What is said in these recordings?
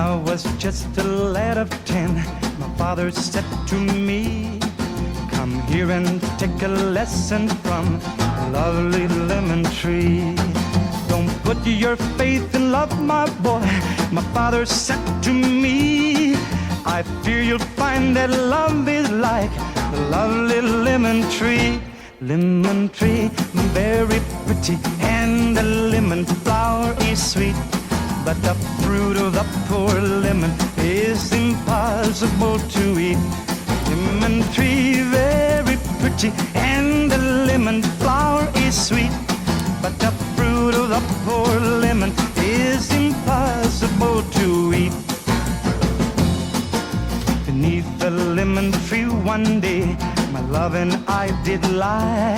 I was just a lad of 10, my father said to me, come here and take a lesson from a lovely lemon tree. Don't put your faith in love, my boy, my father said to me. I fear you'll find that love is like the lovely lemon tree. Lemon tree, very pretty, and the lemon flower is sweet. But the fruit of the poor lemon is impossible to eat. Lemon tree, very pretty, and the lemon flower is sweet. But the fruit of the poor lemon is impossible to eat. Beneath the lemon tree one day, my love and I did lie.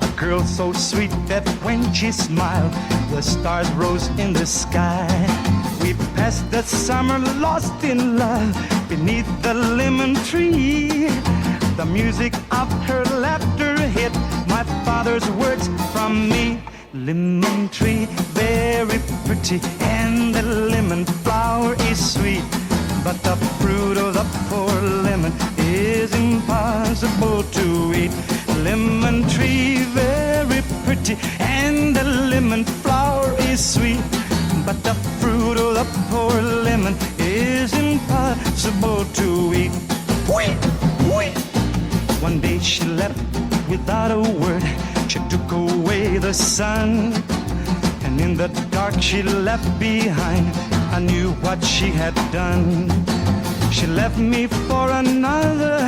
A girl so sweet that when she smiled, the stars rose in the sky. We passed the summer lost in love beneath the lemon tree. The music of her laughter hid my father's words from me. Lemon tree, very pretty, and the lemon flower is sweet. But the fruit of the poor lemon is impossible to eat. Lemon tree, very pretty, and the lemon flower is sweet. But the fruit of the poor lemon is impossible to eat. One day she left without a word. She took away the sun, and in the dark she left behind. I knew what she had done. She left me for another.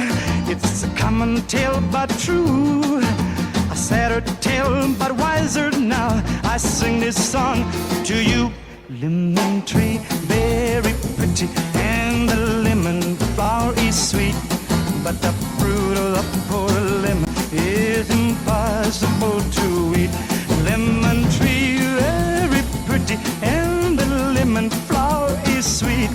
It's a common tale but true. A sadder tale but wiser now. I sing this song to you. Lemon tree, very pretty, and the lemon flower is sweet. But the fruit of the poor lemon is impossible to eat. Lemon tree, very pretty, and the lemon flower is sweet.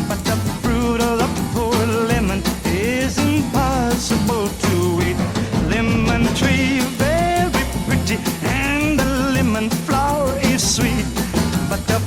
But the fruit of the poor lemon is impossible to eat. Lemon tree, very pretty, and the lemon flower is sweet. But the